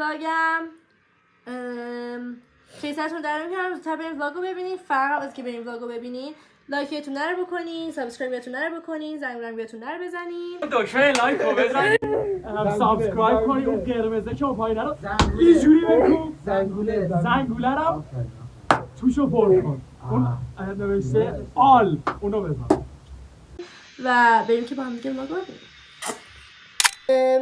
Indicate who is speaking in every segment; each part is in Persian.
Speaker 1: ولاگم. خیلی سرتون در میکنم زودتر بریم ولاگو ببینین. فرق از که بریم ولاگو ببینین لایکتون رو بکنین، سابسکرایبتون رو بکنین، زنگوله‌تون رو بزنین،
Speaker 2: دکمه لایک رو بزنین، سابسکرایب کنین، اون قرمزه که اون پایینه رو اینجوری بکن، زنگوله رو توشو پر کن، اون نوشته آل اونو بزن
Speaker 1: و بریم که با هم دیگه ولاگو ببینیم.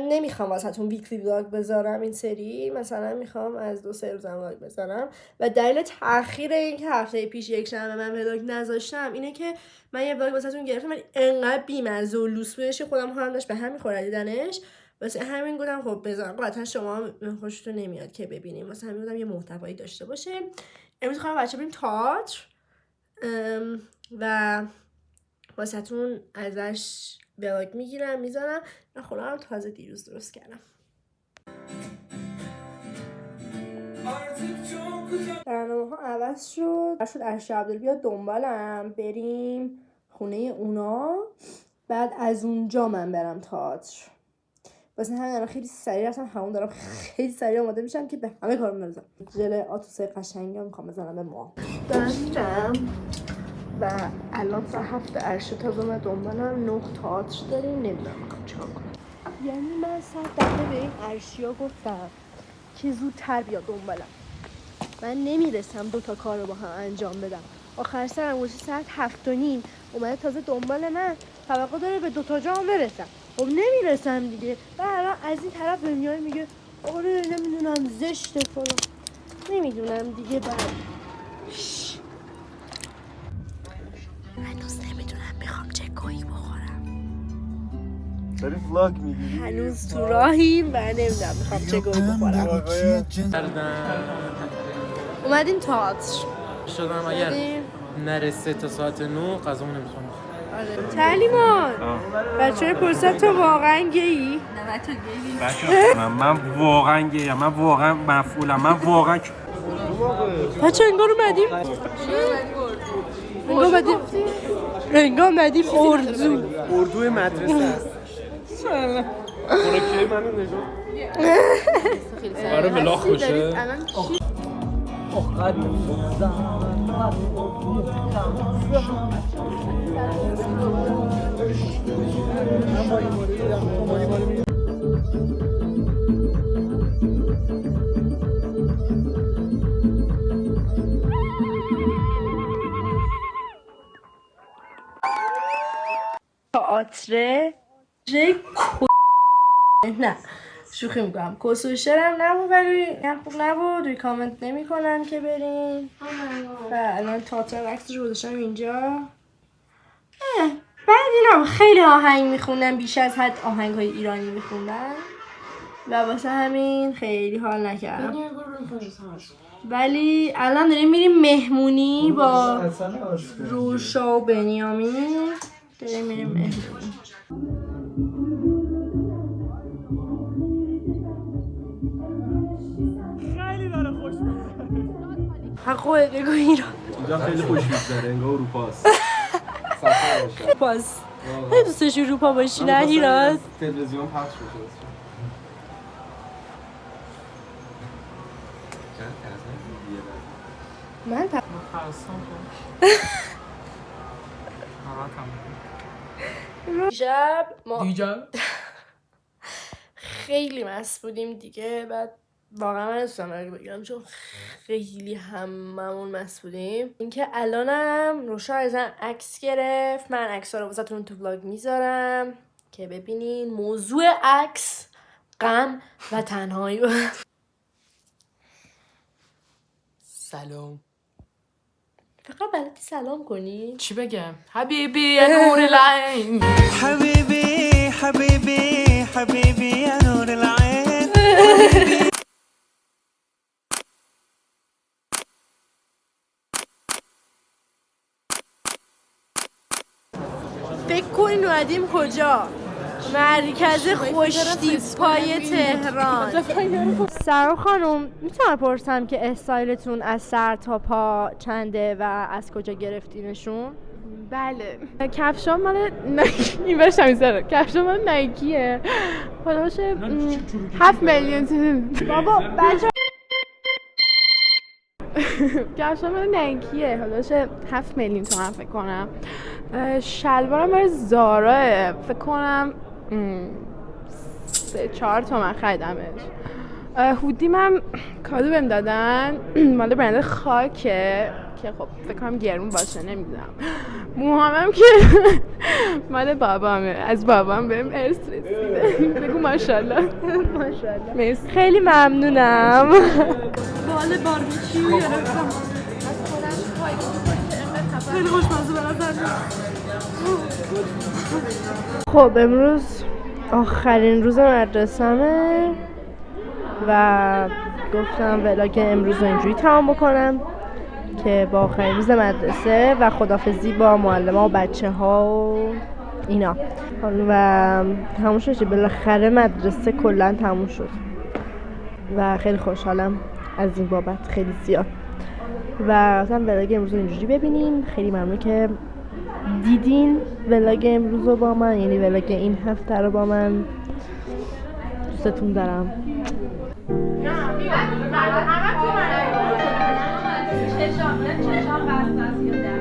Speaker 1: نمیخوام واسهتون ویکلی ولاگ بذارم این سری، مثلا میخوام از 2-3 روز ولاگ بذارم و دلیل تاخیر این که هفته پیش یک شنبه من ولاگ نذاشتم اینه که من یه ولاگ واسهتون گرفتم ولی انقدر بی‌مزه و لوس بودش خودم هم داشت به هم می‌خورد دیدنش، واسه همین گفتم خب بذارم، قطعا شما خوشتون نمیاد که ببینیم، واسه همین گفتم یه محتوایی داشته باشه. امروز خواهم بچه‌ها بریم تئاتر و واسهتون ازش ولاگ میگیرم میذارم. من خودم تازه دیروز درست کردم. برنامه ها عوض شد عرشی عبدالله بیاد دنبالم بریم خونه اونا، بعد از اونجا من برم تئاتر. واسه همین الان خیلی سریع رفتم همون دارم خیلی سریع آماده میشم که به همه کارم برسم. ژل آتوسه قشنگی هم میخوام بزنم به موام. دارم میرم و الان تا 7 عرشه تا به من دنبالم 9 تئاتر داریم، نمیدونم میخوام چیکار کنم. یعنی من 100 دفعه به این عرشیا گفتم که زودتر بیا دنبالم، من نمیرسم 2 تا کار رو با هم انجام بدم. آخر سرم گوشی ساعت 7:30 اومده تازه دنبال من، توقع داره به 2 تا جام برسم. خب نمیرسم دیگه. و الان از این طرف به میای میگه آره نمیدونم زشته فلان، نمیدونم دیگه. بعد هنوز نمیدونم میخوام چه گویی بخورم.
Speaker 3: داری ولاگ میگیری؟
Speaker 1: هنوز تو راهیم و نمیدونم میخوام چه گویی بخورم. اومدیم تئاتر
Speaker 2: شدم اگر نرسه تا ساعت 9 غذامو نمیتونم بخورم.
Speaker 1: آره تعلیمان بچه‌ها پرسید تو واقعا گیی؟ نه
Speaker 3: بچه من واقعا گیم، من واقعا مفعولم، من واقعا
Speaker 1: بچه انگار اومدیم
Speaker 3: اردوی مدرسه است. خورکی منو نجات
Speaker 2: آره بلاخ باشه.
Speaker 1: تئاتر نه شوخی میکنم، کسوشرم نبود ولی خوب نبود، ریکامند نمی کنم که بریم. و الان تئاتر عکسش رو گذاشتم اینجا. بعد اینا خیلی آهنگ میخوندم، بیش از حد آهنگ های ایرانی میخوندم و واسه همین خیلی حال نکردم. ولی الان داریم میریم مهمونی با روشا و بنیامین، داریم میریم مهمونی.
Speaker 2: خیلی داره خوش میگذره.
Speaker 1: حقوق بگو ایران
Speaker 3: اینجا خیلی خوش میگذره، انگار اروپاست.
Speaker 1: پاس خیلی دوستش اروپا باشی نه هیراز؟
Speaker 3: تلویزیون پخش میشه.
Speaker 1: من دیشب ما خیلی مست بودیم دیگه، بعد واقعا من نستم بگم چون خیلی هممون مست بودیم. اینکه الانم روشا ازم عکس گرفت، من عکس ها رو واسهتون تو ولاگ میذارم که ببینین. موضوع عکس غم و تنهایی.
Speaker 2: سلام.
Speaker 1: فقط بلدی سلام کنی؟
Speaker 2: چی بگم؟ حبیبی یا نور العین،
Speaker 4: حبیبی حبیبی حبیبی یا نور العین.
Speaker 1: فکر کنین اومدیم کجا؟ مرکز خوشتیپای تهران. سرو خانم میتونم پرسم که استایلتون از سر تا پا چنده و از کجا گرفتینشون؟
Speaker 5: بله کفشام مال این برشم میذاره کفشام مال نایکیه حالا باشه 7 میلیون بابا بچه کفشام مال نایکیه حالا باشه 7 میلیون تومن فکر کنم شلوارم مال زاراه فکر کنم 3-4 تومن خریدمش هودی من کادو بهم دادن مال برند خاکه که خب فکر کنم گرون باشه نمیدونم موهامم که مال بابامه از بابام بهم ارث رسیده بگو ماشاءالله ماشاءالله مرسی خیلی ممنونم
Speaker 6: بال باربیکیو گرفتم خیلی خوشمزه برام
Speaker 1: خب امروز آخرین روز مدرسه‌مه و گفتم ولاگ امروز رو اینجوری تمام بکنم که با آخرین روز مدرسه و خداحافظی با معلم‌ها و بچه‌ها و اینا و تموم شد بالاخره مدرسه کلا تموم شد و خیلی خوشحالم از این بابت خیلی زیاد و مثلا ولاگ امروز رو اینجوری ببینیم خیلی ممنون که دیدین ولاگ امروز رو با من یعنی ولاگ این هفته رو با من دوستتون دارم
Speaker 5: چشام بسته است